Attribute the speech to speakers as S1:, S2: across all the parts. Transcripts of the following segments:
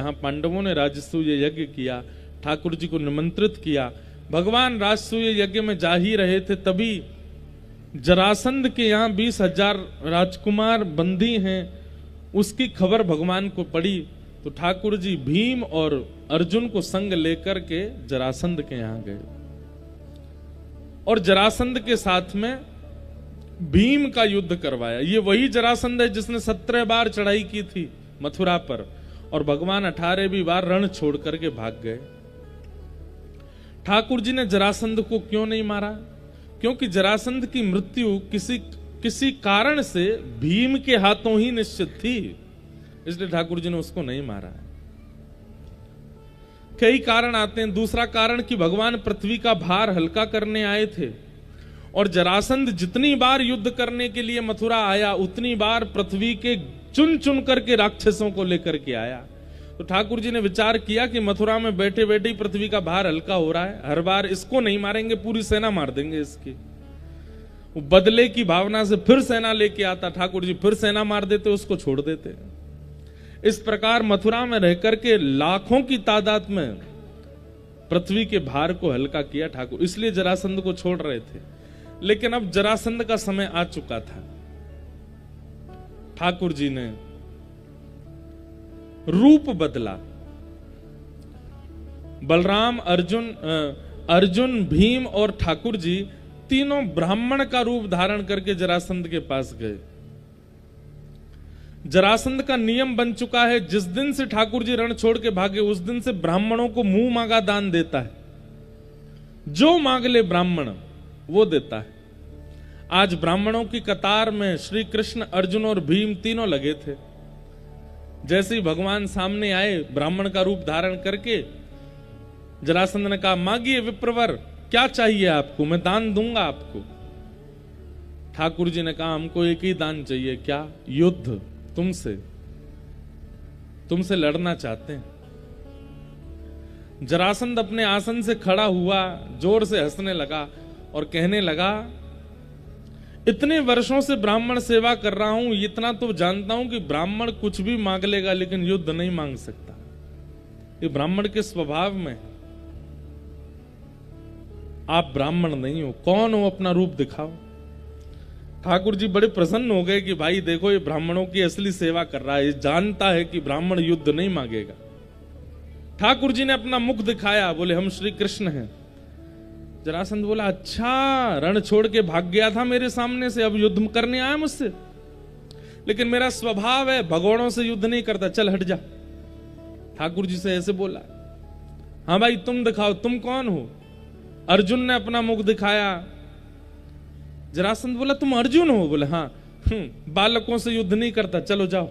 S1: जहां पांडवों ने राजसूय यज्ञ किया, ठाकुर जी को निमंत्रित किया। भगवान राजसूय यज्ञ में जा ही रहे थे, तभी जरासंध के यहाँ 20,000 राजकुमार बंदी हैं, उसकी खबर भगवान को पड़ी। तो ठाकुर जी भीम और अर्जुन को संग लेकर के जरासंध के यहाँ गए और जरासंध के साथ में भीम का युद्ध करवाया। ये वही जरासंध है जिसने 17 बार चढ़ाई की थी मथुरा पर, और भगवान 18वीं बार रण छोड़ करके भाग गए। ठाकुर जी ने जरासंध को क्यों नहीं मारा? क्योंकि जरासंध की मृत्यु किसी कारण से भीम के हाथों ही निश्चित थी, इसलिए ठाकुर जी ने उसको नहीं मारा है। कई कारण आते हैं। दूसरा कारण कि भगवान पृथ्वी का भार हल्का करने आए थे, और जरासंध जितनी बार युद्ध करने के लिए मथुरा आया, उतनी बार पृथ्वी के चुन चुन करके राक्षसों को लेकर के आया। तो ठाकुर जी ने विचार किया कि मथुरा में बैठे बैठे पृथ्वी का भार हल्का हो रहा है, हर बार इसको नहीं मारेंगे, पूरी सेना मार देंगे इसकी। वो बदले की भावना से फिर सेना लेके आता, ठाकुर जी फिर सेना मार देते, उसको छोड़ देते। इस प्रकार मथुरा में रहकर के लाखों की तादाद में पृथ्वी के भार को हल्का किया ठाकुर, इसलिए जरासंध को छोड़ रहे थे। लेकिन अब जरासंध का समय आ चुका था। ठाकुर जी ने रूप बदला। बलराम, अर्जुन, भीम और ठाकुर जी तीनों ब्राह्मण का रूप धारण करके जरासंध के पास गए। जरासंध का नियम बन चुका है, जिस दिन से ठाकुर जी रण छोड़ के भागे उस दिन से ब्राह्मणों को मुंह मांगा दान देता है। जो मांग ले ब्राह्मण वो देता है। आज ब्राह्मणों की कतार में श्री कृष्ण, अर्जुन और भीम तीनों लगे थे। जैसे ही भगवान सामने आए ब्राह्मण का रूप धारण करके, जरासंध ने कहा, मांगिए विप्रवर, क्या चाहिए आपको, मैं दान दूंगा आपको। ठाकुर जी ने कहा, हमको एक ही दान चाहिए। क्या? युद्ध। तुमसे लड़ना चाहते हैं। जरासंध अपने आसन से खड़ा हुआ, जोर से हंसने लगा और कहने लगा, इतने वर्षों से ब्राह्मण सेवा कर रहा हूं, इतना तो जानता हूं कि ब्राह्मण कुछ भी मांग लेगा लेकिन युद्ध नहीं मांग सकता। ये ब्राह्मण के स्वभाव में। आप ब्राह्मण नहीं हो, कौन हो, अपना रूप दिखाओ। ठाकुर जी बड़े प्रसन्न हो गए कि भाई देखो, ये ब्राह्मणों की असली सेवा कर रहा है, ये जानता है कि ब्राह्मण युद्ध नहीं मांगेगा। ठाकुर जी ने अपना मुख दिखाया, बोले, हम श्री कृष्ण हैं। जरासंध बोला, अच्छा, रण छोड़ के भाग गया था मेरे सामने से, अब युद्ध करने आया मुझसे? लेकिन मेरा स्वभाव है, भगोड़ों से युद्ध नहीं करता, चल हट जा। ठाकुर जी से ऐसे बोला। हाँ भाई, तुम दिखाओ, तुम कौन हो? अर्जुन ने अपना मुख दिखाया। जरासंध बोला, तुम अर्जुन हो? बोले, हाँ। बालकों से युद्ध नहीं करता, चलो जाओ।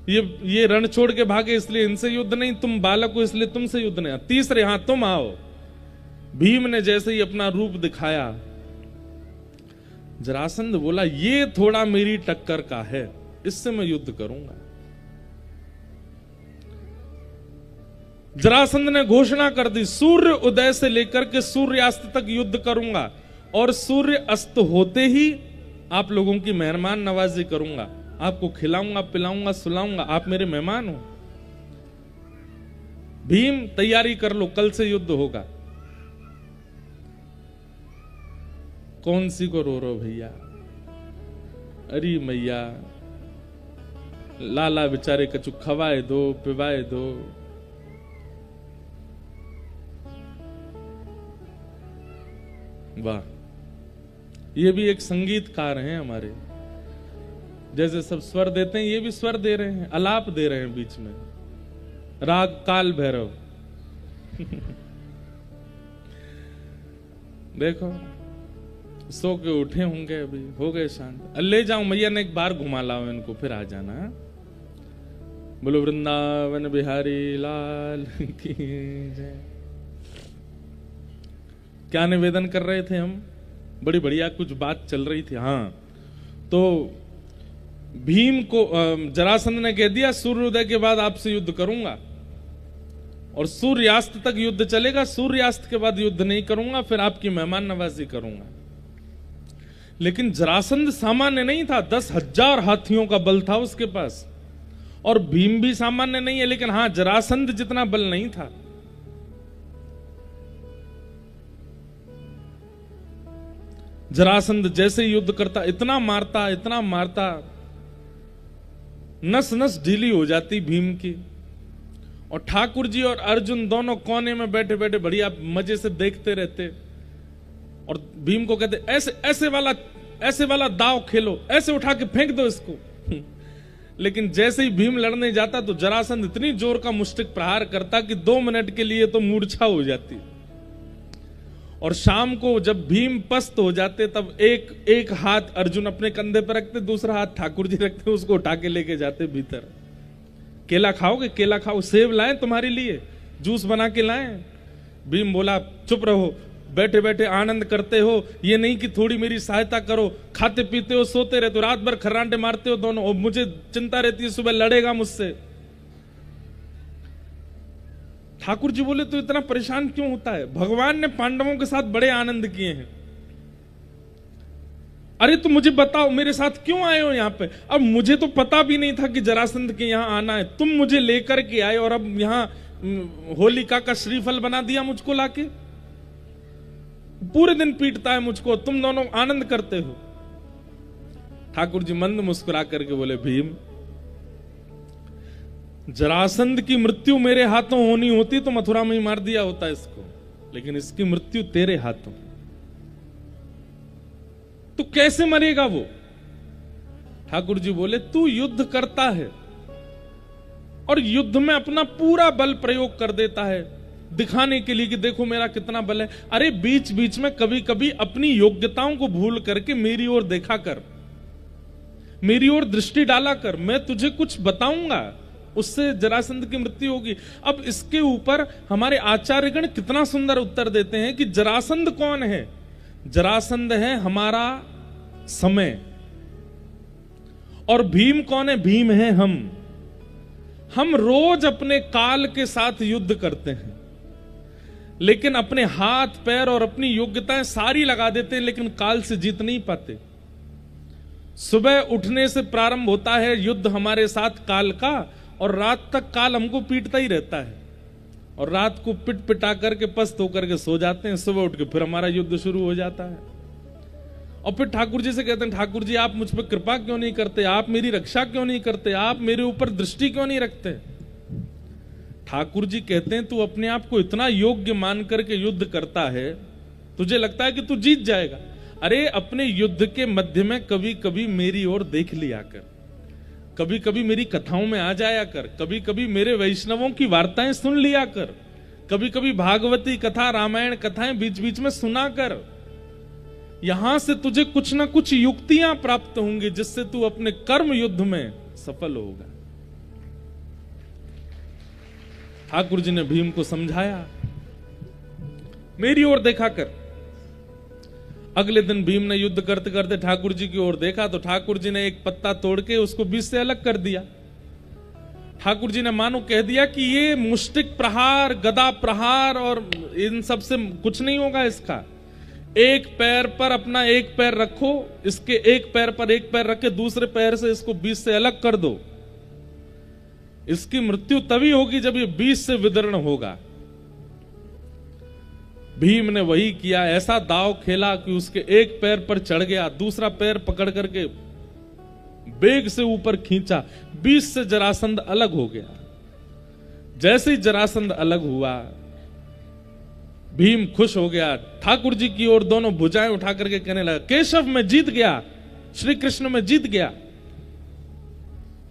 S1: ये रण छोड़ के भागे इसलिए इनसे युद्ध नहीं, तुम बालक हो इसलिए तुमसे युद्ध नहीं। तीसरे, हाँ तुम आओ। भीम ने जैसे ही अपना रूप दिखाया, जरासंध बोला, ये थोड़ा मेरी टक्कर का है, इससे मैं युद्ध करूंगा। जरासंध ने घोषणा कर दी, सूर्य उदय से लेकर के सूर्यास्त तक युद्ध करूंगा, और सूर्य अस्त होते ही आप लोगों की मेहमान नवाजी करूंगा, आपको खिलाऊंगा, पिलाऊंगा, सुलाऊंगा, आप मेरे मेहमान हो। भीम, तैयारी कर लो, कल से युद्ध होगा। कौन सी को रो रो भैया? अरे मैया, लाला बेचारे कछु खवाए दो, पिवाए दो। वाह, ये भी एक संगीतकार हैं हमारे। जैसे सब स्वर देते हैं, ये भी स्वर दे रहे हैं, आलाप दे रहे हैं बीच में। राग काल भैरव। देखो, सो के उठे होंगे, अभी हो गए शांत। ले जाऊं मैया ने एक बार घुमा लाओ इनको, फिर आ जाना। बोलो वृंदावन बिहारी लाल की जय। क्या निवेदन कर रहे थे हम? बड़ी बढ़िया कुछ बात चल रही थी। हाँ, तो भीम को जरासंध ने कह दिया, सूर्योदय के बाद आपसे युद्ध करूंगा और सूर्यास्त तक युद्ध चलेगा, सूर्यास्त के बाद युद्ध नहीं करूंगा, फिर आपकी मेहमान नवाजी करूंगा। लेकिन जरासंध सामान्य नहीं था, 10,000 हाथियों का बल था उसके पास, और भीम भी सामान्य नहीं है, लेकिन हां जरासंध जितना बल नहीं था। जरासंध जैसे युद्ध करता इतना मारता, नस नस ढीली हो जाती भीम की। और ठाकुर जी और अर्जुन दोनों कोने में बैठे बैठे बढ़िया मजे से देखते रहते और भीम को कहते ऐसे वाला दाव खेलो, ऐसे उठा के फेंक दो इसको। लेकिन जैसे ही भीम लड़ने जाता तो जरासंध इतनी जोर का मुष्टिक प्रहार करता कि 2 मिनट के लिए तो मूर्छा हो जाती। और शाम को जब भीम पस्त हो जाते तब एक हाथ अर्जुन अपने कंधे पर रखते, दूसरा हाथ ठाकुर जी रखते, उसको उठा के लेके जाते भीतर। केला खाओगे? केला खाओ। सेब लाएं तुम्हारे लिए, जूस बना के लाएं। भीम बोला चुप रहो, बैठे बैठे आनंद करते हो, ये नहीं कि थोड़ी मेरी सहायता करो। खाते पीते हो, सोते रहते हो, रात भर खर्राटे मारते हो दोनों, और मुझे चिंता रहती है सुबह लड़ेगा मुझसे। ठाकुर जी बोले तो इतना परेशान क्यों होता है? भगवान ने पांडवों के साथ बड़े आनंद किए हैं। अरे तो मुझे बताओ मेरे साथ क्यों आए हो यहाँ पे? अब मुझे तो पता भी नहीं था कि जरासंध के यहाँ आना है, तुम मुझे लेकर के आए और अब यहाँ होलिका का श्रीफल बना दिया मुझको लाके। पूरे दिन पीटता है मुझको, तुम दोनों आनंद करते हो। ठाकुर जी मंद मुस्कुरा करके बोले भीम, जरासंध की मृत्यु मेरे हाथों होनी होती तो मथुरा में ही मार दिया होता इसको, लेकिन इसकी मृत्यु तेरे हाथों। तो कैसे मरेगा वो? ठाकुर जी बोले तू युद्ध करता है और युद्ध में अपना पूरा बल प्रयोग कर देता है दिखाने के लिए कि देखो मेरा कितना बल है। अरे बीच बीच में कभी कभी अपनी योग्यताओं को भूल करके मेरी ओर देखा कर, मेरी ओर दृष्टि डाला कर, मैं तुझे कुछ बताऊंगा, उससे जरासंध की मृत्यु होगी। अब इसके ऊपर हमारे आचार्यगण कितना सुंदर उत्तर देते हैं कि जरासंध कौन है? जरासंध है हमारा समय। और भीम कौन है? भीम है हम रोज अपने काल के साथ युद्ध करते हैं, लेकिन अपने हाथ पैर और अपनी योग्यताएं सारी लगा देते हैं, लेकिन काल से जीत नहीं पाते। सुबह उठने से प्रारंभ होता है युद्ध हमारे साथ काल का, और रात तक काल हमको पीटता ही रहता है, और रात को पिट पिटा करके पस्त होकर के सो जाते हैं। सुबह उठ के फिर हमारा युद्ध शुरू हो जाता है। और फिर ठाकुर जी से कहते हैं ठाकुर जी आप मुझ पर कृपा क्यों नहीं करते, आप मेरी रक्षा क्यों नहीं करते, आप मेरे ऊपर दृष्टि क्यों नहीं रखते? ठाकुर जी कहते हैं तू अपने आप को इतना योग्य मान करके युद्ध करता है, तुझे लगता है कि तू जीत जाएगा। अरे अपने युद्ध के मध्य में कभी कभी मेरी ओर देख लिया कर, कभी कभी मेरी कथाओं में आ जाया कर, कभी कभी मेरे वैष्णवों की वार्ताएं सुन लिया कर, कभी कभी भागवती कथा रामायण कथाएं बीच बीच में सुना कर। यहां से तुझे कुछ ना कुछ युक्तियां प्राप्त होंगी जिससे तू अपने कर्म युद्ध में सफल होगा। ठाकुर जी ने भीम को समझाया, मेरी ओर देखा कर। अगले दिन भीम ने युद्ध करते करते ठाकुर जी की ओर देखा तो ठाकुर जी ने एक पत्ता तोड़ के उसको बीच से अलग कर दिया। ठाकुर जी ने मानो कह दिया कि ये मुष्टिक प्रहार, गदा प्रहार और इन सब से कुछ नहीं होगा इसका। एक पैर पर अपना एक पैर रखो, इसके एक पैर पर एक पैर रख के दूसरे पैर से इसको बीच से अलग कर दो। इसकी मृत्यु तभी होगी जब ये बीच से विदर्ण होगा। भीम ने वही किया, ऐसा दांव खेला कि उसके एक पैर पर चढ़ गया, दूसरा पैर पकड़ करके बेग से ऊपर खींचा, बीच से जरासंध अलग हो गया। जैसे ही जरासंध अलग हुआ भीम खुश हो गया, ठाकुर जी की ओर दोनों भुजाएं उठा करके कहने लगा केशव मैं जीत गया, श्री कृष्ण में जीत गया।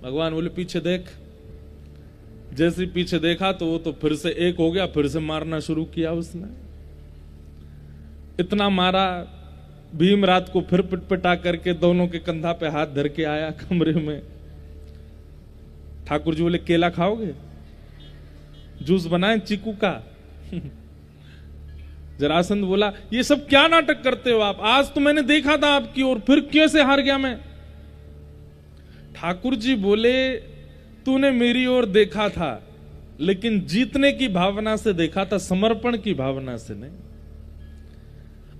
S1: भगवान बोले पीछे देख। जैसे पीछे देखा तो वो तो फिर से एक हो गया, फिर से मारना शुरू किया उसने। इतना मारा, भीम रात को फिर पिटपिटा करके दोनों के कंधा पे हाथ धर के आया कमरे में। ठाकुर जी बोले केला खाओगे, जूस बनाए चीकू का। जरासंध बोला ये सब क्या नाटक करते हो आप, आज तो मैंने देखा था आपकी ओर, फिर कैसे हार गया मैं? ठाकुर जी बोले तूने मेरी ओर देखा था, लेकिन जीतने की भावना से देखा था, समर्पण की भावना से नहीं।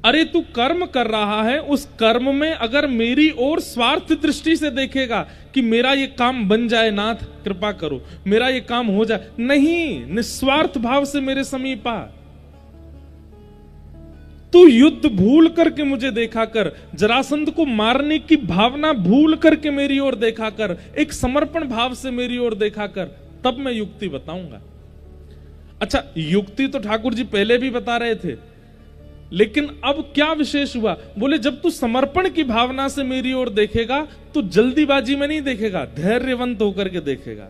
S1: अरे तू कर्म कर रहा है, उस कर्म में अगर मेरी ओर स्वार्थ दृष्टि से देखेगा कि मेरा ये काम बन जाए, नाथ कृपा करो, मेरा ये काम हो जाए, नहीं, निस्वार्थ भाव से मेरे समीप आ। तू युद्ध भूल करके मुझे देखा कर, जरासंध को मारने की भावना भूल करके मेरी ओर देखा कर, एक समर्पण भाव से मेरी ओर देखा कर, तब मैं युक्ति बताऊंगा। अच्छा, युक्ति तो ठाकुर जी पहले भी बता रहे थे, लेकिन अब क्या विशेष हुआ? बोले जब तू समर्पण की भावना से मेरी ओर देखेगा तो जल्दीबाजी में नहीं देखेगा, धैर्यवंत होकर के देखेगा।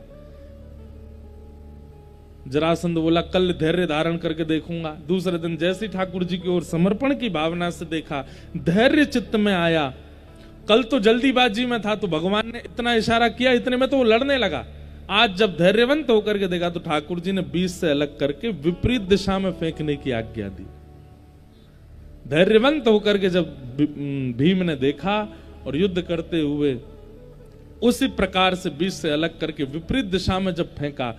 S1: जरासंध बोला कल धैर्य धारण करके देखूंगा। दूसरे दिन जैसे ठाकुर जी की ओर समर्पण की भावना से देखा, धैर्य चित्त में आया। कल तो जल्दीबाजी में था तो भगवान ने इतना इशारा किया, इतने में तो वो लड़ने लगा। आज जब धैर्यवंत होकर के देखा तो ठाकुर जी ने बीच से अलग करके विपरीत दिशा में फेंकने की आज्ञा दी। धैर्यवंत होकर के जब भीम ने देखा और युद्ध करते हुए उसी प्रकार से बीच से अलग करके विपरीत दिशा में जब फेंका,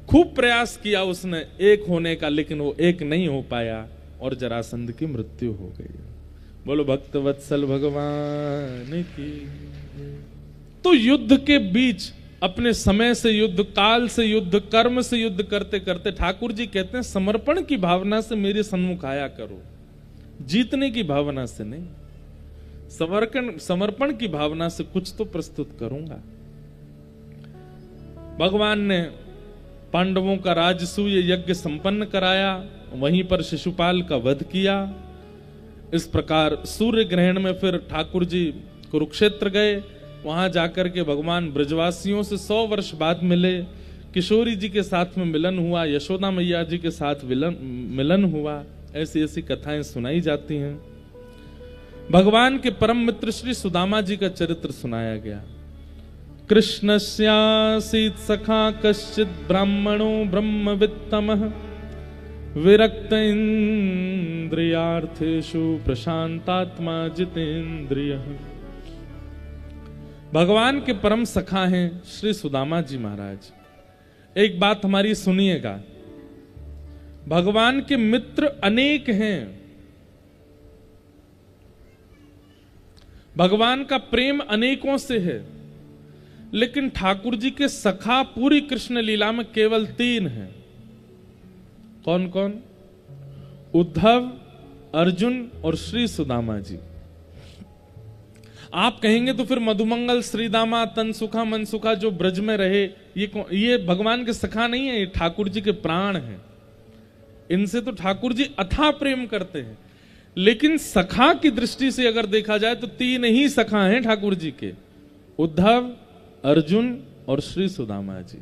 S1: खूब प्रयास किया उसने एक होने का, लेकिन वो एक नहीं हो पाया और जरासंध की मृत्यु हो गई। बोलो भक्त वत्सल भगवान की। तो युद्ध के बीच अपने समय से युद्ध, काल से युद्ध, कर्म से युद्ध करते करते ठाकुर जी कहते हैं समर्पण की भावना से मेरे सन्मुख आया करो, जीतने की भावना से नहीं। समर्पण की भावना से कुछ तो प्रस्तुत करूंगा। भगवान ने पांडवों का राजसूय यज्ञ संपन्न कराया, वहीं पर शिशुपाल का वध किया। इस प्रकार सूर्य ग्रहण में फिर ठाकुर जी कुरुक्षेत्र गए। वहां जाकर के भगवान ब्रजवासियों से 100 वर्ष बाद मिले। किशोरी जी के साथ में मिलन हुआ, यशोदा मैया जी के साथ मिलन हुआ। ऐसी ऐसी कथाएं सुनाई जाती हैं। भगवान के परम मित्र श्री सुदामा जी का चरित्र सुनाया गया। कृष्णस्यासीत् सखा कश्चित् ब्राह्मणो ब्रह्मवित्तमः विरक्त इंद्रियार्थेषु प्रशांतात्मा जितेंद्रियः। भगवान के परम सखा हैं श्री सुदामा जी महाराज। एक बात हमारी सुनिएगा, भगवान के मित्र अनेक हैं, भगवान का प्रेम अनेकों से है, लेकिन ठाकुर जी के सखा पूरी कृष्ण लीला में केवल 3 हैं। कौन कौन? उद्धव, अर्जुन और श्री सुदामा जी। आप कहेंगे तो फिर मधुमंगल, श्रीदामा, तनसुखा, मनसुखा जो ब्रज में रहे, ये भगवान के सखा नहीं है, ये ठाकुर जी के प्राण हैं। इनसे तो ठाकुर जी अथाह प्रेम करते हैं। लेकिन सखा की दृष्टि से अगर देखा जाए तो 3 ही सखा हैं ठाकुर जी के, उद्धव, अर्जुन और श्री सुदामा जी।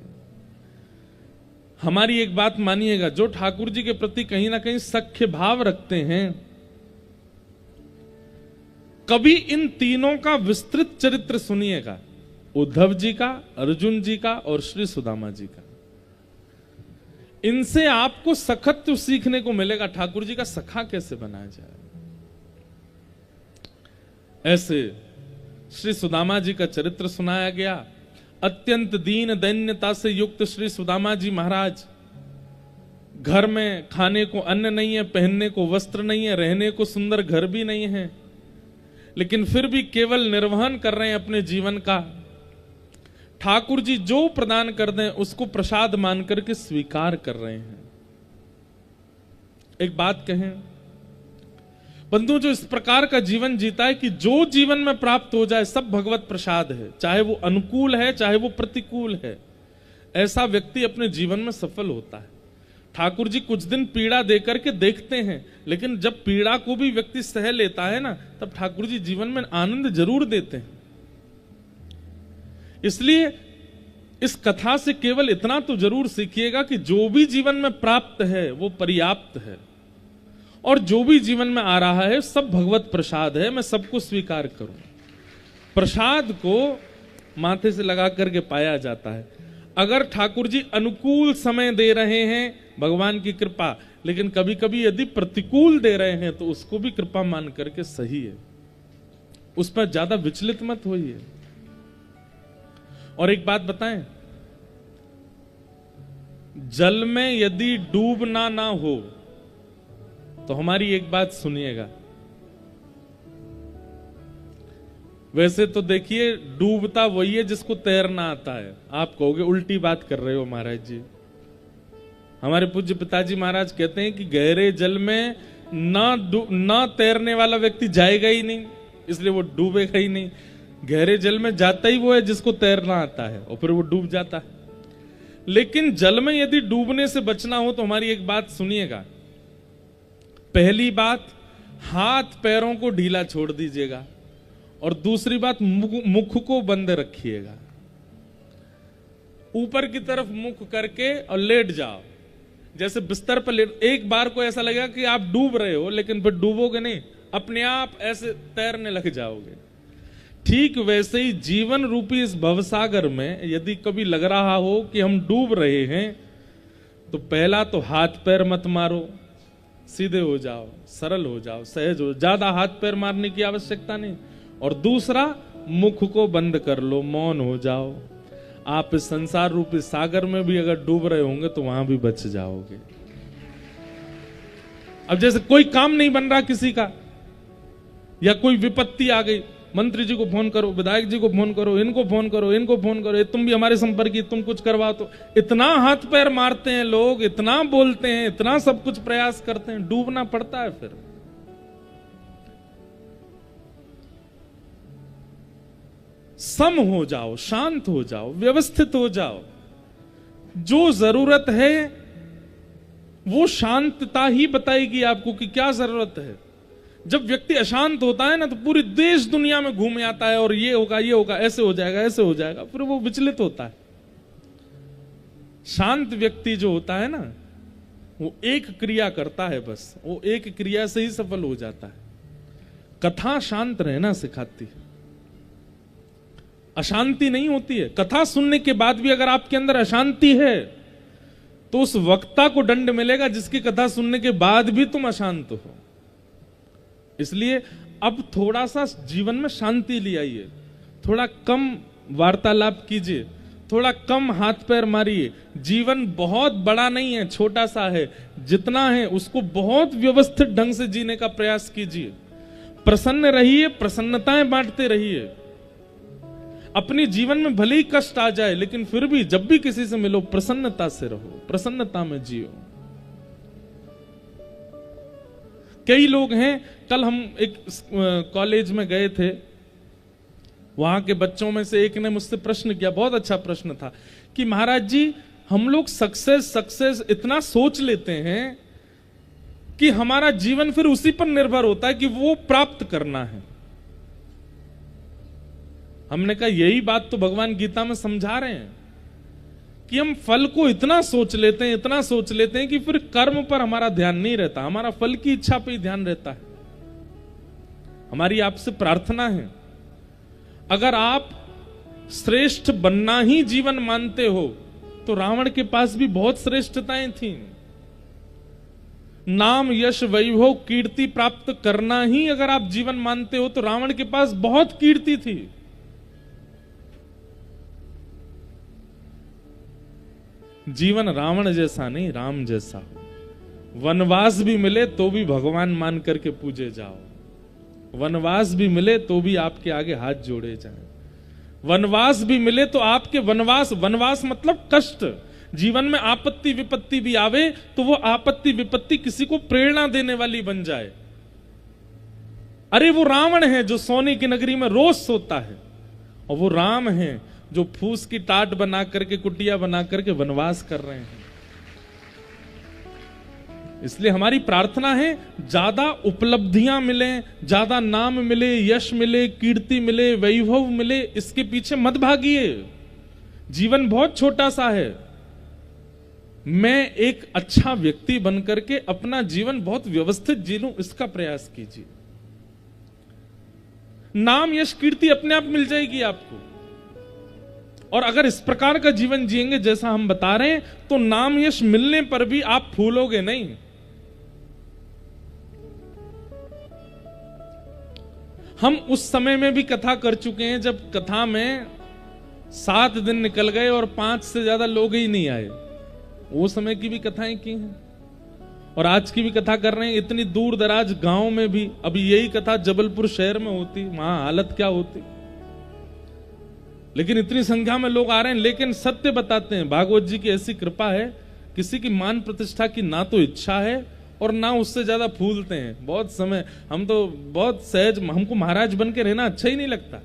S1: हमारी एक बात मानिएगा, जो ठाकुर जी के प्रति कहीं ना कहीं सख्य भाव रखते हैं, कभी इन तीनों का विस्तृत चरित्र सुनिएगा, उद्धव जी का, अर्जुन जी का और श्री सुदामा जी का। इनसे आपको सखत्व सीखने को मिलेगा, ठाकुर जी का सखा कैसे बनाया जाए। ऐसे श्री सुदामा जी का चरित्र सुनाया गया। अत्यंत दीन दैन्यता से युक्त श्री सुदामा जी महाराज, घर में खाने को अन्न नहीं है, पहनने को वस्त्र नहीं है, रहने को सुंदर घर भी नहीं है, लेकिन फिर भी केवल निर्वहन कर रहे हैं अपने जीवन का। ठाकुर जी जो प्रदान कर दें उसको प्रसाद मान करके स्वीकार कर रहे हैं। एक बात कहें बंधु, जो इस प्रकार का जीवन जीता है कि जो जीवन में प्राप्त हो जाए सब भगवत प्रसाद है, चाहे वो अनुकूल है चाहे वो प्रतिकूल है, ऐसा व्यक्ति अपने जीवन में सफल होता है। ठाकुर जी कुछ दिन पीड़ा देकर के देखते हैं, लेकिन जब पीड़ा को भी व्यक्ति सह लेता है ना, तब ठाकुर जी जीवन में आनंद जरूर देते हैं। इसलिए इस कथा से केवल इतना तो जरूर सीखिएगा कि जो भी जीवन में प्राप्त है वो पर्याप्त है, और जो भी जीवन में आ रहा है सब भगवत प्रसाद है। मैं सबको स्वीकार करूं। प्रसाद को माथे से लगा करके पाया जाता है। अगर ठाकुर जी अनुकूल समय दे रहे हैं, भगवान की कृपा, लेकिन कभी कभी यदि प्रतिकूल दे रहे हैं तो उसको भी कृपा मान करके सही है, उस पर ज्यादा विचलित मत होइए। और एक बात बताएं, जल में यदि डूबना ना हो तो हमारी एक बात सुनिएगा, वैसे तो देखिए डूबता वही है जिसको तैरना आता है। आप कहोगे उल्टी बात कर रहे हो महाराज जी। हमारे पूज्य पिताजी महाराज कहते हैं कि गहरे जल में ना तैरने वाला व्यक्ति जाएगा ही नहीं, इसलिए वो डूबेगा ही नहीं। गहरे जल में जाता ही वो है जिसको तैरना आता है, और फिर वो डूब जाता है। लेकिन जल में यदि डूबने से बचना हो तो हमारी एक बात सुनिएगा। पहली बात, हाथ पैरों को ढीला छोड़ दीजिएगा, और दूसरी बात, मुख को बंद रखिएगा। ऊपर की तरफ मुख करके और लेट जाओ, जैसे बिस्तर पर लेट। एक बार को ऐसा लगेगा कि आप डूब रहे हो, लेकिन फिर डूबोगे नहीं, अपने आप ऐसे तैरने लग जाओगे। ठीक वैसे ही जीवन रूपी इस भवसागर में यदि कभी लग रहा हो कि हम डूब रहे हैं, तो पहला तो हाथ पैर मत मारो, सीधे हो जाओ, सरल हो जाओ, सहज हो, ज्यादा हाथ पैर मारने की आवश्यकता नहीं। और दूसरा, मुख को बंद कर लो, मौन हो जाओ। आप इस संसार रूपी सागर में भी अगर डूब रहे होंगे तो वहां भी बच जाओगे। अब जैसे कोई काम नहीं बन रहा किसी का, या कोई विपत्ति आ गई, मंत्री जी को फोन करो, विधायक जी को फोन करो, इनको फोन करो, इनको फोन करो, तुम भी हमारे संपर्क, तुम कुछ करवाओ, तो इतना हाथ पैर मारते हैं लोग, इतना बोलते हैं, इतना सब कुछ प्रयास करते हैं, डूबना पड़ता है। फिर सम हो जाओ, शांत हो जाओ, व्यवस्थित हो जाओ। जो जरूरत है वो शांतता ही बताएगी आपको कि क्या जरूरत है। जब व्यक्ति अशांत होता है ना, तो पूरी देश दुनिया में घूम आता है, और ये होगा, ये होगा, ऐसे हो जाएगा, ऐसे हो जाएगा, फिर वो विचलित होता है। शांत व्यक्ति जो होता है ना, वो एक क्रिया करता है, बस वो एक क्रिया से ही सफल हो जाता है। कथा शांत रहना सिखाती है, अशांति नहीं होती है। कथा सुनने के बाद भी अगर आपके अंदर अशांति है, तो उस वक्ता को दंड मिलेगा जिसकी कथा सुनने के बाद भी तुम अशांत हो। इसलिए अब थोड़ा सा जीवन में शांति ले आइए, थोड़ा कम वार्तालाप कीजिए, थोड़ा कम हाथ पैर मारिए। जीवन बहुत बड़ा नहीं है, छोटा सा है। जितना है उसको बहुत व्यवस्थित ढंग से जीने का प्रयास कीजिए। प्रसन्न रहिए, प्रसन्नताएं बांटते रहिए। अपने जीवन में भले ही कष्ट आ जाए, लेकिन फिर भी जब भी किसी से मिलो, प्रसन्नता से रहो, प्रसन्नता में जियो। कई लोग हैं, कल हम एक कॉलेज में गए थे, वहां के बच्चों में से एक ने मुझसे प्रश्न किया, बहुत अच्छा प्रश्न था, कि महाराज जी हम लोग सक्सेस इतना सोच लेते हैं कि हमारा जीवन फिर उसी पर निर्भर होता है कि वो प्राप्त करना है। हमने कहा यही बात तो भगवान गीता में समझा रहे हैं कि हम फल को इतना सोच लेते हैं, इतना सोच लेते हैं कि फिर कर्म पर हमारा ध्यान नहीं रहता, हमारा फल की इच्छा पे ही ध्यान रहता है। हमारी आपसे प्रार्थना है, अगर आप श्रेष्ठ बनना ही जीवन मानते हो, तो रावण के पास भी बहुत श्रेष्ठताएं थीं। नाम, यश, वैभव, कीर्ति प्राप्त करना ही अगर आप जीवन मानते हो, तो रावण के पास बहुत कीर्ति थी। जीवन रावण जैसा नहीं, राम जैसा हो। वनवास भी मिले तो भी भगवान मान करके पूजे जाओ, वनवास भी मिले तो भी आपके आगे हाथ जोड़े जाएं, वनवास भी मिले तो आपके वनवास मतलब कष्ट। जीवन में आपत्ति विपत्ति भी आवे तो वो आपत्ति विपत्ति किसी को प्रेरणा देने वाली बन जाए। अरे वो रावण है जो सोने की नगरी में रोज सोता है, और वो राम है जो फूस की टाट बना करके, कुटिया बना करके वनवास कर रहे हैं। इसलिए हमारी प्रार्थना है, ज्यादा उपलब्धियां मिले, ज्यादा नाम मिले, यश मिले, कीर्ति मिले, वैभव मिले, इसके पीछे मत भागिए। जीवन बहुत छोटा सा है। मैं एक अच्छा व्यक्ति बनकर के अपना जीवन बहुत व्यवस्थित जी लूं, इसका प्रयास कीजिए। नाम, यश, कीर्ति अपने आप मिल जाएगी आपको। और अगर इस प्रकार का जीवन जिएंगे जैसा हम बता रहे हैं, तो नाम यश मिलने पर भी आप फूलोगे नहीं। हम उस समय में भी कथा कर चुके हैं जब कथा में 7 दिन निकल गए और 5 से ज्यादा लोग ही नहीं आए। वो समय की भी कथाएं की हैं और आज की भी कथा कर रहे हैं। इतनी दूर दराज गांव में भी अभी यही कथा जबलपुर शहर में होती, वहां हालत क्या होती। लेकिन इतनी संख्या में लोग आ रहे हैं, लेकिन सत्य बताते हैं। भागवत जी की ऐसी कृपा है, किसी की मान प्रतिष्ठा की ना तो इच्छा है और ना उससे ज्यादा फूलते हैं। बहुत समय हम तो बहुत सहज, हमको महाराज बन के रहना अच्छा ही नहीं लगता।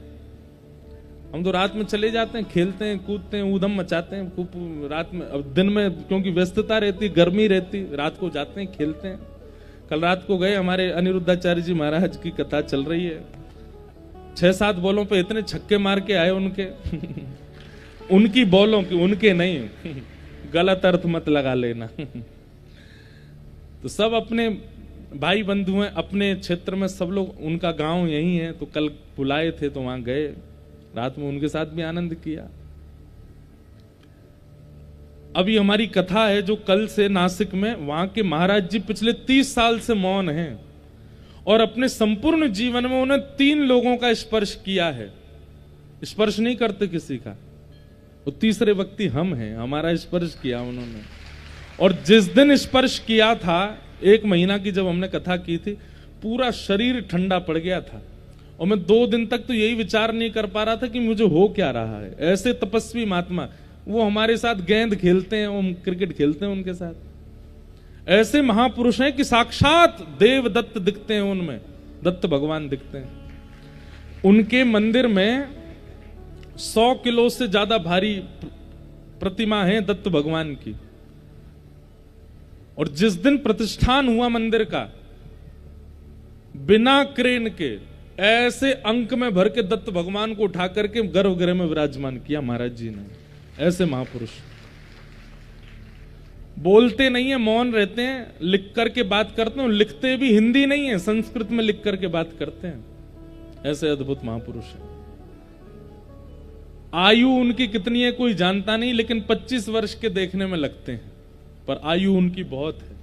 S1: हम तो रात में चले जाते हैं, खेलते हैं, कूदते हैं, ऊधम मचाते हैं खूब रात में। अब दिन में क्योंकि व्यस्तता रहती, गर्मी रहती, रात को जाते हैं, खेलते हैं। कल रात को गए, हमारे अनिरुद्धाचार्य जी महाराज की कथा चल रही है। 6-7 बॉलों पे इतने छक्के मार के आए उनके उनकी बॉलों की, उनके नहीं, गलत अर्थ मत लगा लेना। तो सब अपने भाई बंधु हैं, अपने क्षेत्र में सब लोग, उनका गांव यही है, तो कल बुलाए थे तो वहां गए, रात में उनके साथ भी आनंद किया। अभी हमारी कथा है जो कल से नासिक में, वहां के महाराज जी पिछले 30 साल से मौन हैं और अपने संपूर्ण जीवन में उन्होंने 3 लोगों का स्पर्श किया है। स्पर्श नहीं करते किसी का, वो तीसरे व्यक्ति हम हैं, हमारा स्पर्श किया उन्होंने। और जिस दिन स्पर्श किया था, 1 महीना की जब हमने कथा की थी, पूरा शरीर ठंडा पड़ गया था और मैं 2 दिन तक तो यही विचार नहीं कर पा रहा था कि मुझे हो क्या रहा है। ऐसे तपस्वी महात्मा, वो हमारे साथ गेंद खेलते हैं, हम क्रिकेट खेलते हैं उनके साथ। ऐसे महापुरुष हैं कि साक्षात देव दत्त दिखते हैं, उनमें दत्त भगवान दिखते हैं। उनके मंदिर में 100 किलो से ज्यादा भारी प्रतिमा है दत्त भगवान की। और जिस दिन प्रतिष्ठान हुआ मंदिर का, बिना क्रेन के ऐसे अंक में भर के दत्त भगवान को उठा करके गर्भगृह में विराजमान किया महाराज जी ने। ऐसे महापुरुष बोलते नहीं है, मौन रहते हैं, लिख करके बात करते हैं, लिखते भी हिंदी नहीं है, संस्कृत में लिख करके बात करते हैं। ऐसे अद्भुत महापुरुष है। आयु उनकी कितनी है कोई जानता नहीं, लेकिन 25 वर्ष के देखने में लगते हैं, पर आयु उनकी बहुत है।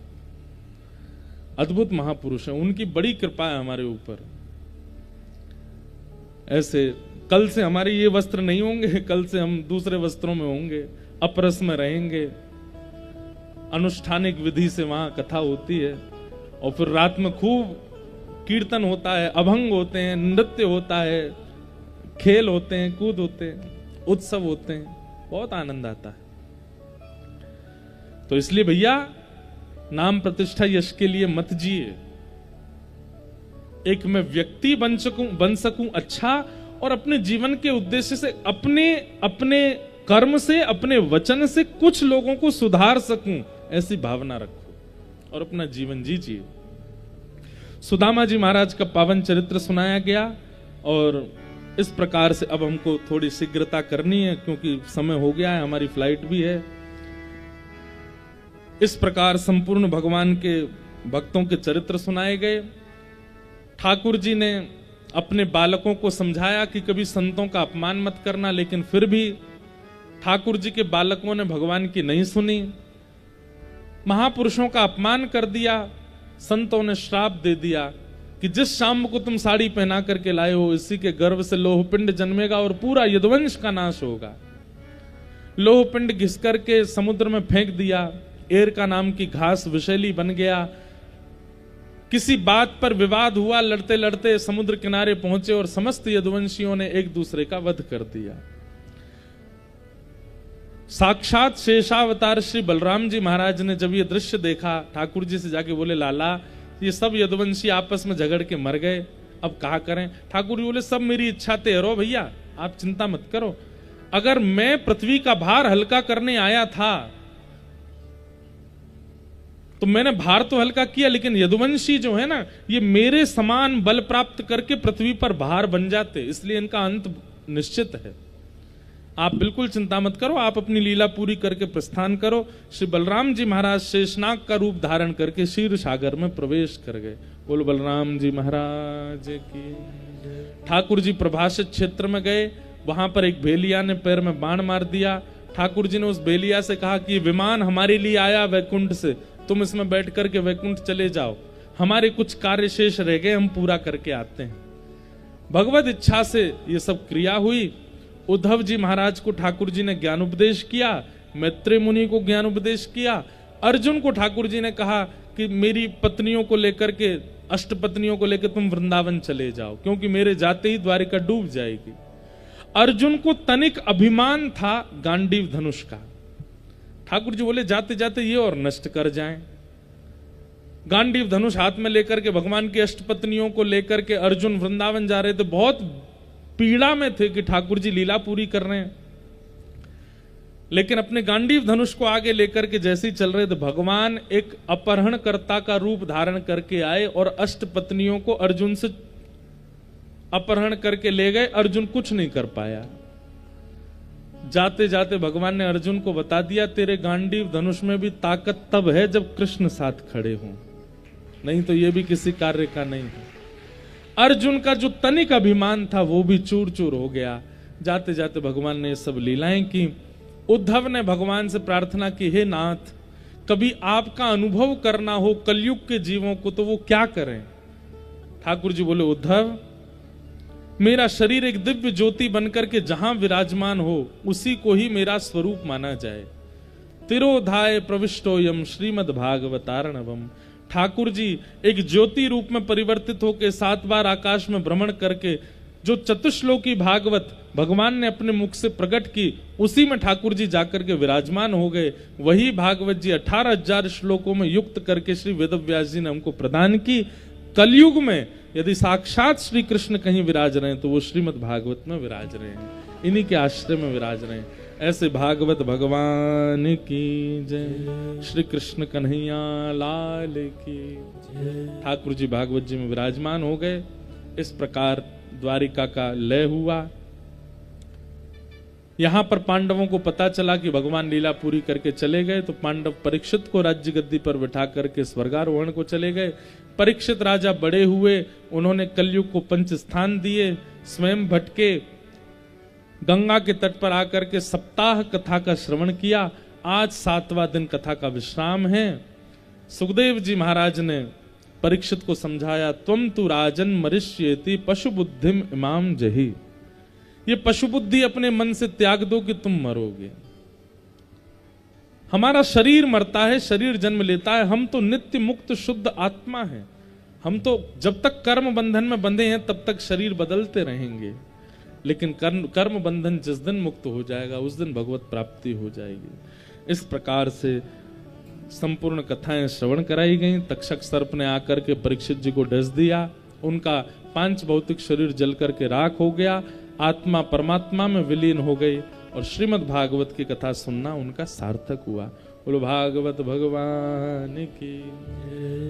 S1: अद्भुत महापुरुष है, उनकी बड़ी कृपा है हमारे ऊपर। ऐसे कल से हमारे ये वस्त्र नहीं होंगे, कल से हम दूसरे वस्त्रों में होंगे, अपरस में रहेंगे। अनुष्ठानिक विधि से वहां कथा होती है और फिर रात में खूब कीर्तन होता है, अभंग होते हैं, नृत्य होता है, खेल होते हैं, कूद होते हैं, उत्सव होते हैं, बहुत आनंद आता है। तो इसलिए भैया, नाम प्रतिष्ठा यश के लिए मत जिए। एक मैं व्यक्ति बन सकूं अच्छा, और अपने जीवन के उद्देश्य से, अपने कर्म से, अपने वचन से कुछ लोगों को सुधार सकूं, ऐसी भावना रखो और अपना जीवन जीजिए। सुदामा जी महाराज का पावन चरित्र सुनाया गया और इस प्रकार से अब हमको थोड़ी शीघ्रता करनी है क्योंकि समय हो गया है, हमारी फ्लाइट भी है। इस प्रकार संपूर्ण भगवान के भक्तों के चरित्र सुनाए गए। ठाकुर जी ने अपने बालकों को समझाया कि कभी संतों का अपमान मत करना, लेकिन फिर भी ठाकुर जी के बालकों ने भगवान की नहीं सुनी, महापुरुषों का अपमान कर दिया। संतों ने श्राप दे दिया कि जिस शाम को तुम साड़ी पहना करके लाए हो, इसी के गर्भ से लोहपिंड जन्मेगा और पूरा यदुवंश का नाश होगा। लोहपिंड घिस करके समुद्र में फेंक दिया। एरका नाम की घास विषैली बन गया। किसी बात पर विवाद हुआ, लड़ते लड़ते समुद्र किनारे पहुंचे और समस्त यदुवंशियों ने एक दूसरे का वध कर दिया। साक्षात शेषावतार श्री बलराम जी महाराज ने जब ये दृश्य देखा, ठाकुर जी से जाके बोले, लाला ये सब यदुवंशी आपस में झगड़ के मर गए, अब कहा करें। ठाकुर जी बोले, सब मेरी इच्छा तेरो भैया, आप चिंता मत करो। अगर मैं पृथ्वी का भार हल्का करने आया था तो मैंने भार तो हल्का किया, लेकिन यदुवंशी जो है ना, ये मेरे समान बल प्राप्त करके पृथ्वी पर भार बन जाते, इसलिए इनका अंत निश्चित है। आप बिल्कुल चिंता मत करो, आप अपनी लीला पूरी करके प्रस्थान करो। श्री बलराम जी महाराज शेषनाग का रूप धारण करके क्षीर सागर में प्रवेश कर गए। बोलो बलराम जी महाराज की। ठाकुर जी प्रभाषित क्षेत्र में गए, वहां पर एक भेलिया ने पैर में बाण मार दिया। ठाकुर जी ने उस भेलिया से कहा कि विमान हमारे लिए आया वैकुंठ से, तुम इसमें बैठ करके वैकुंठ चले जाओ, हमारे कुछ कार्य शेष रह गए, हम पूरा करके आते हैं। भगवत इच्छा से ये सब क्रिया हुई। उद्धव जी महाराज को ठाकुर जी ने ज्ञान उपदेश किया, मैत्रेय मुनि को ज्ञान उपदेश किया। अर्जुन को ठाकुर जी ने कहा कि मेरी पत्नियों को लेकर के, अष्टपत्नियों को लेकर तुम वृंदावन चले जाओ, क्योंकि मेरे जाते ही द्वारिका डूब जाएगी। अर्जुन को तनिक अभिमान था गांडीव धनुष का। ठाकुर जी बोले जाते जाते ये और नष्ट कर जाएं। गांडीव धनुष हाथ में लेकर के भगवान की अष्टपत्नियों को लेकर के अर्जुन वृंदावन जा रहे थे। बहुत पीड़ा में थे कि ठाकुर जी लीला पूरी कर रहे हैं, लेकिन अपने गांडीव धनुष को आगे लेकर के जैसे ही चल रहे थे, भगवान एक अपहरणकर्ता का रूप धारण करके आए और अष्टपत्नियों को अर्जुन से अपहरण करके ले गए। अर्जुन कुछ नहीं कर पाया। जाते जाते भगवान ने अर्जुन को बता दिया, तेरे गांडीव धनुष में भी ताकत तब है जब कृष्ण साथ खड़े हों, नहीं तो ये भी किसी कार्य का नहीं है। अर्जुन का जो तनिक अभिमान था वो भी चूर चूर हो गया। जाते जाते भगवान ने सब लीलाएं की। उद्धव ने भगवान से प्रार्थना की, हे नाथ, कभी आपका अनुभव करना हो कलयुग के जीवों को तो वो क्या करें? ठाकुर जी बोले, उद्धव, मेरा शरीर एक दिव्य ज्योति बनकर के जहां विराजमान हो उसी को ही मेरा स्वरूप माना जाए। तिरोधाय प्रविष्टोयम श्रीमद् भागवतार्णवम। ठाकुर जी एक ज्योति रूप में परिवर्तित होकर 7 बार आकाश में भ्रमण करके जो चतुश्लोकी भागवत भगवान ने अपने मुख से प्रकट की, उसी में ठाकुर जी जाकर के विराजमान हो गए। वही भागवत जी 18,000 श्लोकों में युक्त करके श्री वेदव्यास जी ने हमको प्रदान की। कलयुग में यदि साक्षात श्री कृष्ण कहीं विराज रहे हैं तो वो श्रीमद् भागवत में विराज रहे हैं, इन्हीं के आश्रय में विराज रहे हैं। ऐसे भागवत भगवान की जय, श्री कृष्ण कन्हैया लाल की जय। ठाकुर जी भागवत जी में विराजमान हो गए। इस प्रकार द्वारिका का लय हुआ। यहां पर पांडवों को पता चला कि भगवान लीला पूरी करके चले गए, तो पांडव परीक्षित को राज्य गद्दी पर बिठा करके स्वर्गारोहण को चले गए। परीक्षित राजा बड़े हुए, उन्होंने कलयुग को 5 स्थान दिए, स्वयं भटके, गंगा के तट पर आकर के सप्ताह कथा का श्रवण किया। आज 7वां दिन कथा का विश्राम है। सुखदेव जी महाराज ने परीक्षित को समझाया, त्वम तु राजन मरिष्येति पशु बुद्धिम इमाम जही। ये पशु बुद्धि अपने मन से त्याग दो कि तुम मरोगे। हमारा शरीर मरता है, शरीर जन्म लेता है, हम तो नित्य मुक्त शुद्ध आत्मा है। हम तो जब तक कर्म बंधन में बंधे हैं तब तक शरीर बदलते रहेंगे, लेकिन कर्म बंधन जिस दिन मुक्त हो जाएगा उस दिन भगवत प्राप्ति हो जाएगी। इस प्रकार से संपूर्ण कथाएं श्रवण कराई गईं। तक्षक सर्प ने आकर के परीक्षित जी को डस दिया, उनका 5 भौतिक शरीर जल करके राख हो गया, आत्मा परमात्मा में विलीन हो गई और श्रीमद् भागवत की कथा सुनना उनका सार्थक हुआ। बोलो भागवत भगवान की।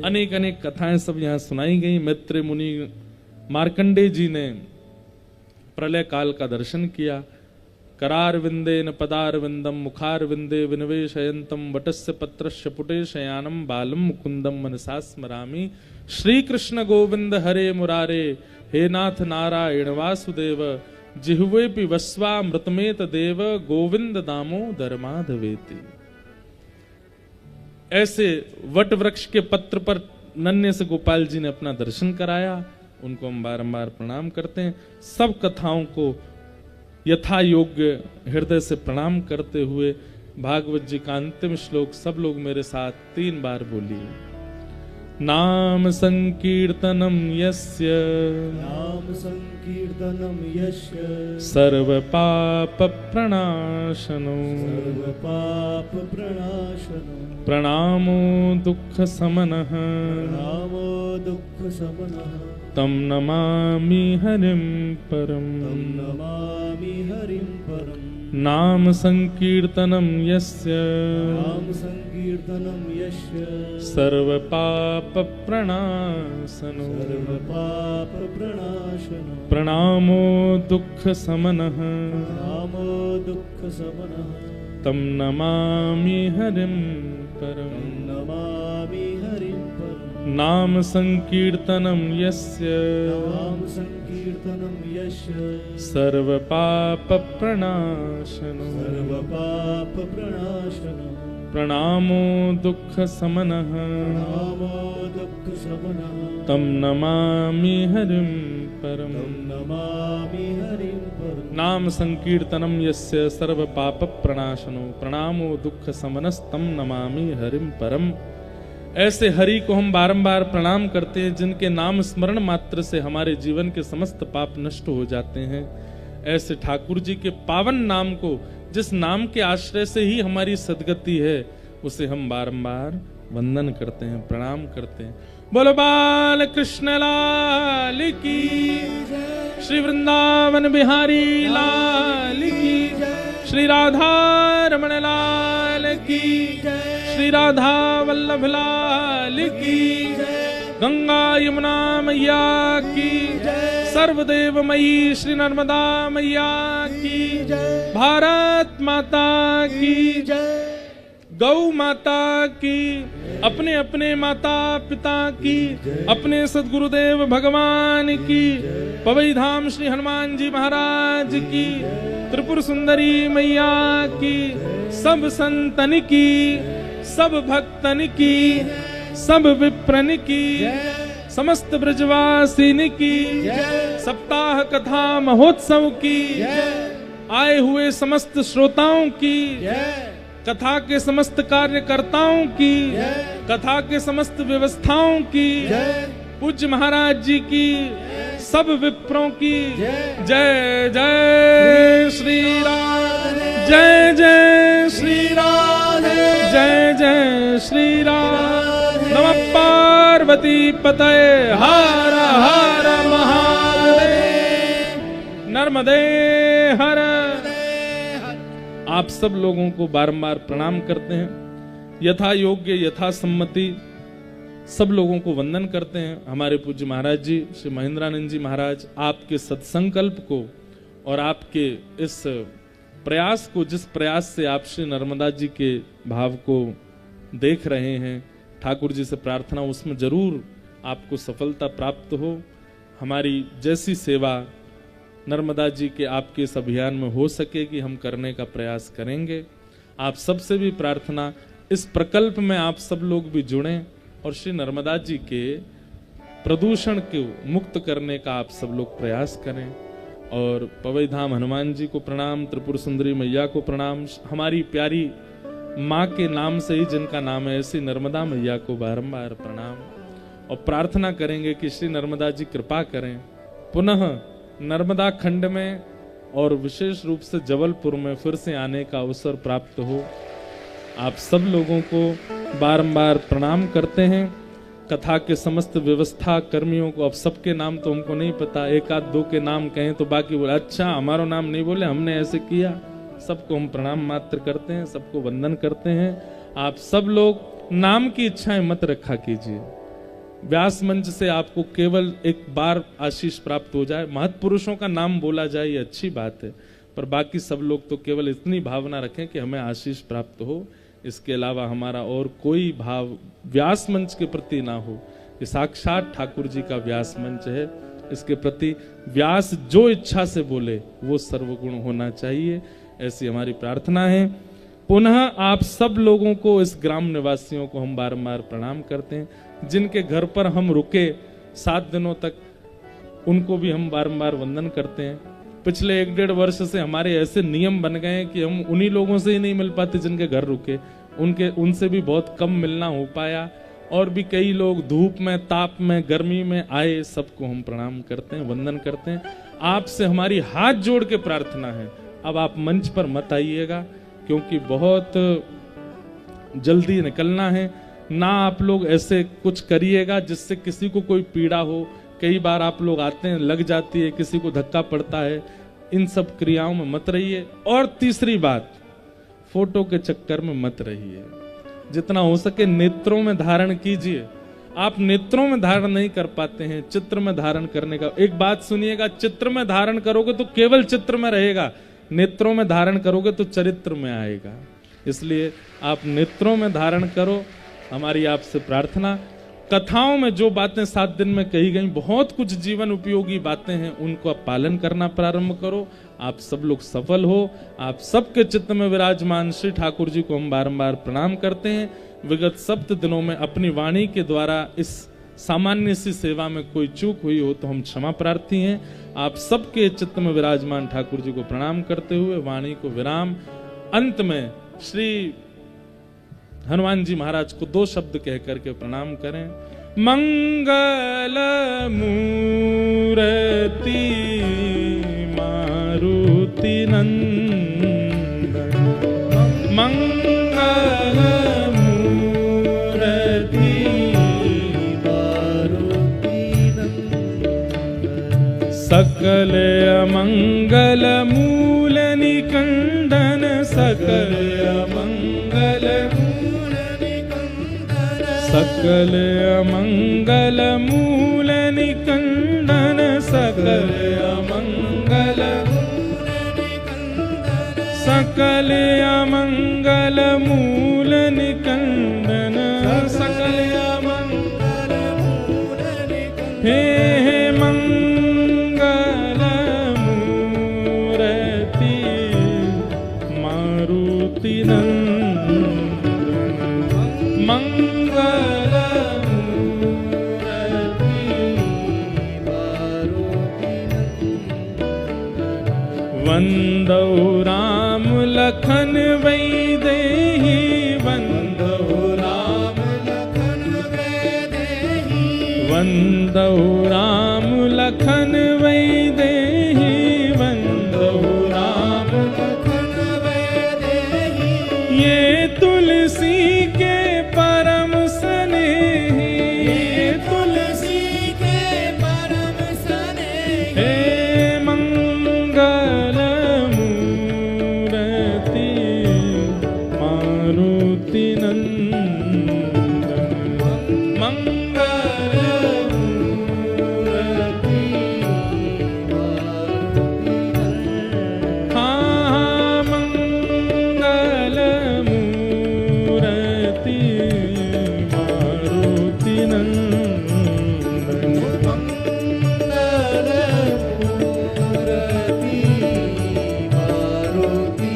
S1: अनेक अनेक कथाएं सब यहाँ सुनाई गई। मैत्रेय मुनि मार्कंडेय जी ने प्रलय काल का दर्शन किया। करार विंदेन पदार विंदम मुखार विंदे विनिवेशयंतम वटस्य पत्रस्य पुटे शयानम बालम मुकुंदम मनसा स्मरामि। श्री कृष्ण गोविंद हरे मुरारे, हे नाथ नारायण वासुदेव, जिह्वेपि वस्वा मृतमेत देव, गोविंद दामोदर माधवेति। ऐसे वट वृक्ष के पत्र पर नन्हे से गोपाल जी ने अपना दर्शन कराया, उनको हम बारंबार प्रणाम करते हैं। सब कथाओं को यथा योग्य हृदय से प्रणाम करते हुए भागवत जी का अंतिम श्लोक सब लोग मेरे साथ 3 बार बोलिए। नाम संकीर्तनम यस्य,
S2: नाम संकीर्तनम यस्य,
S1: सर्व पाप प्रणाशनो,
S2: सर्व पाप प्रणाशनो,
S1: प्रणामो दुःख समनः,
S2: प्रणामो दुःख समनः,
S1: तम नमामि हरिं परम,
S2: तम नमामि हरिं परम।
S1: नाम संकीर्तनम यस्य,
S2: नाम संकीर्तनम यस्य,
S1: सर्व पाप प्रणाशनो,
S2: सर्व पाप प्रणाशनो,
S1: प्रणामो दुःख समनः,
S2: प्रणामो दुःख समनः,
S1: तम नमामि हरिं परम,
S2: तम नमामि हरिं परम।
S1: नाम संकीर्तनम यस्य,
S2: नाम संकीर्तनम यस्य,
S1: सर्व पाप प्रणाशनो,
S2: सर्व पाप प्रणाशनो,
S1: प्रणामो दुःख समनः,
S2: प्रणामो दुःख समनः,
S1: तम नमामि हरिं परम,
S2: तम नमामि हरिं परम।
S1: नाम संकीर्तनम यस्य सर्व पाप प्रणाशनो, प्रणामो दुःख समनस्तम नमामि हरिं परम। ऐसे हरि को हम बारंबार प्रणाम करते हैं, जिनके नाम स्मरण मात्र से हमारे जीवन के समस्त पाप नष्ट हो जाते हैं। ऐसे ठाकुर जी के पावन नाम को, जिस नाम के आश्रय से ही हमारी सदगति है, उसे हम बारंबार वंदन करते हैं, प्रणाम करते हैं। बोलो बाल कृष्ण लाल की, श्री वृंदावन बिहारी लाल की, श्री राधा रमण लाल की, श्री राधा वल्लभ लाल की, गंगा यमुना मैया की, सर्वदेवमयी श्री नर्मदा मैया की, भारत माता की, गौ माता की, अपने अपने माता पिता की, अपने सद्गुरुदेव भगवान की, पवई धाम श्री हनुमान जी महाराज की, त्रिपुर सुंदरी मैया की, सब संतन की, सब भक्तन की, सब विप्रन की, समस्त ब्रजवासिन की, सप्ताह कथा महोत्सव की, आए हुए समस्त श्रोताओं की, कथा के समस्त कार्यकर्ताओं की, कथा के समस्त व्यवस्थाओं की, पूज्य महाराज जी की, सब विप्रों की, जय जय श्री राम, जय जय श्री राम, जय जय श्री राम। नमः पार्वती पतये, हर हर महादेव, नर्मदे हर। आप सब लोगों को बारंबार प्रणाम करते हैं, यथा योग्य यथा सम्मति सब लोगों को वंदन करते हैं। हमारे पूज्य महाराज जी श्री महेंद्रानंद जी महाराज आपके सत्संकल्प को और आपके इस प्रयास को, जिस प्रयास से आप श्री नर्मदा जी के भाव को देख रहे हैं, ठाकुर जी से प्रार्थना उसमें जरूर आपको सफलता प्राप्त हो। हमारी जैसी सेवा नर्मदा जी के आपके इस अभियान में हो सकेगी, हम करने का प्रयास करेंगे। आप सबसे भी प्रार्थना, इस प्रकल्प में आप सब लोग भी जुड़ें और श्री नर्मदा जी के प्रदूषण को मुक्त करने का आप सब लोग प्रयास करें। और पवई धाम हनुमान जी को प्रणाम, त्रिपुर सुंदरी मैया को प्रणाम, हमारी प्यारी माँ के नाम से ही जिनका नाम है ऐसी नर्मदा मैया को बारंबार प्रणाम। और प्रार्थना करेंगे कि श्री नर्मदा जी कृपा करें, पुनः नर्मदा खंड में और विशेष रूप से जबलपुर में फिर से आने का अवसर प्राप्त हो। आप सब लोगों को बारंबार प्रणाम करते हैं। कथा के समस्त व्यवस्था कर्मियों को, अब सबके नाम तो हमको नहीं पता, एक आध दो के नाम कहें तो बाकी बोले अच्छा हमारा नाम नहीं बोले, हमने ऐसे किया। सबको हम प्रणाम मात्र करते हैं, सबको वंदन करते हैं। आप सब लोग नाम की इच्छाएं मत रखा कीजिए। व्यास मंच से आपको केवल एक बार आशीष प्राप्त हो जाए, महत्पुरुषों का नाम बोला जाए, ये अच्छी बात है, पर बाकी सब लोग तो केवल इतनी भावना रखें कि हमें आशीष प्राप्त हो। इसके अलावा हमारा और कोई भाव व्यास मंच के प्रति ना हो। ये साक्षात ठाकुर जी का व्यास मंच है, इसके प्रति व्यास जो इच्छा से बोले वो सर्वगुण होना चाहिए, ऐसी हमारी प्रार्थना है। पुनः आप सब लोगों को, इस ग्राम निवासियों को हम बारंबार प्रणाम करते हैं। जिनके घर पर हम रुके 7 दिनों तक, उनको भी हम बारंबार वंदन करते हैं। पिछले 1-1.5 वर्ष से हमारे ऐसे नियम बन गए हैं कि हम उन्हीं लोगों से ही नहीं मिल पाते जिनके घर रुके, उनसे भी बहुत कम मिलना हो पाया। और भी कई लोग धूप में, ताप में, गर्मी में आए, सबको हम प्रणाम करते हैं, वंदन करते हैं। आपसे हमारी हाथ जोड़ के प्रार्थना है, अब आप मंच पर मत आइएगा, क्योंकि बहुत जल्दी निकलना है। ना आप लोग ऐसे कुछ करिएगा जिससे किसी को कोई पीड़ा हो। कई बार आप लोग आते हैं, लग जाती है, किसी को धक्का पड़ता है, इन सब क्रियाओं में मत रहिए। और तीसरी बात, फोटो के चक्कर में मत रहिए। जितना हो सके नेत्रों में धारण कीजिए। आप नेत्रों में धारण नहीं कर पाते हैं, चित्र में धारण करने का। एक बात सुनिएगा, चित्र में धारण करोगे तो केवल चित्र में रहेगा, नेत्रों में धारण करोगे तो चरित्र में आएगा। इसलिए आप नेत्रों में धारण करो, हमारी आपसे प्रार्थना। कथाओं में जो बातें 7 दिन में कही गई, बहुत कुछ जीवन उपयोगी बातें हैं, उनको आप पालन करना प्रारंभ करो। आप सब लोग सफल हो। आप सबके चित्त में विराजमान श्री ठाकुर जी को हम बारंबार प्रणाम करते हैं। विगत 7 दिनों में अपनी वाणी के द्वारा इस सामान्य सी सेवा में कोई चूक हुई हो तो हम क्षमा प्रार्थी हैं। आप सबके चित्त में विराजमान ठाकुर जी को प्रणाम करते हुए वाणी को विराम। अंत में श्री हनुमान जी महाराज को 2 शब्द कह करके प्रणाम करें। मंगल मूर्ति मारू मारुति नंदन मंगल मूर्ति
S2: मारुति नंदन
S1: सकल अमंगल मूल निकंदन सकल अमंगल सकल अमंगल मूल निकंदन सकल अमंगल सकल अमंगल मूल निकंदन सकल अमंगल हे मंगल मूर्ति मारुति नंदन मंगल वंदौ राम लखन वैदेही वंदौ राम लखन वैदेही वंदौ राम लखन वैदेही वंदौ राम लखन वैदेही ये तुलसी के परम स्नेही ये तुलसी के परम स्नेही हे मंगल मूर्ति मारुति नंदन मंगल मूर्ति हाँ मंगल मूर्ति मारुति नंदन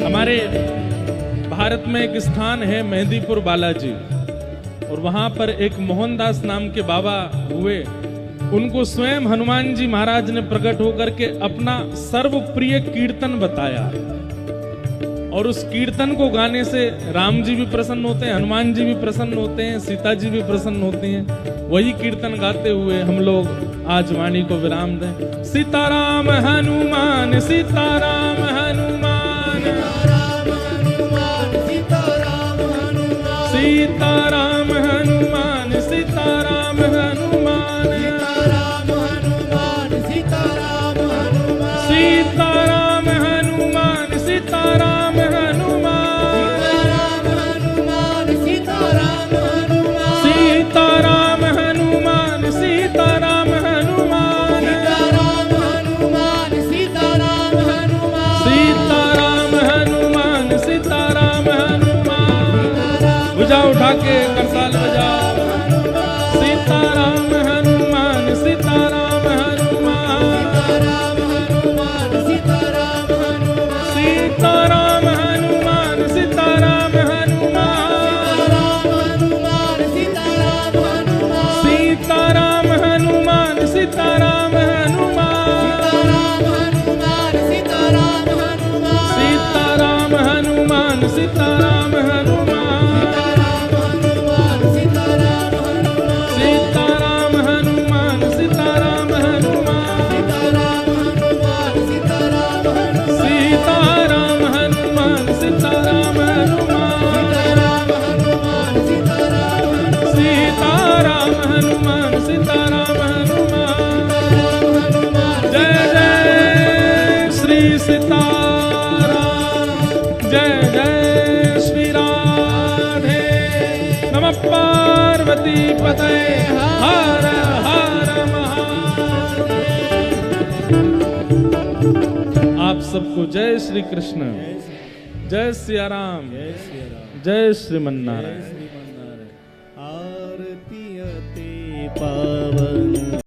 S1: हमारे भारत में एक स्थान है मेहंदीपुर बालाजी और वहां पर एक मोहनदास नाम के बाबा हुए। उनको स्वयं हनुमान जी महाराज ने प्रकट होकर के अपना सर्वप्रिय कीर्तन बताया और उस कीर्तन को गाने से राम जी भी प्रसन्न होते हैं, हनुमान जी भी प्रसन्न होते हैं, सीता जी भी प्रसन्न होती हैं। वही कीर्तन गाते हुए हम लोग आज वाणी को विराम दें। सीताराम हनुमान सीताराम हनुमान सीताराम हनुमान सीताराम हनुमान सीताराम हनुमान सीताराम हनुमान सीताराम हनुमान सीताराम हनुमान सीताराम हनुमान सीताराम हनुमान भुजा उठा के करताल बजाओ। सीताराम हनुमान सीताराम हनुमान सीताराम हनुमान सीताराम हनुमान सीताराम हनुमान सीताराम हनुमान सीताराम हनुमान सीताराम हनुमान सीताराम हनुमान सीताराम हनुमान सीताराम हनुमान सीताराम हनुमान सीताराम हनुमान सीताराम हनुमान जय जय श्री सीताराम जय जय श्री राधे नमः पार्वती पते हर हर महादेव। आप सबको जय श्री कृष्ण जय सिया राम जय श्रीमन्नारायण।
S2: आरती अति पावन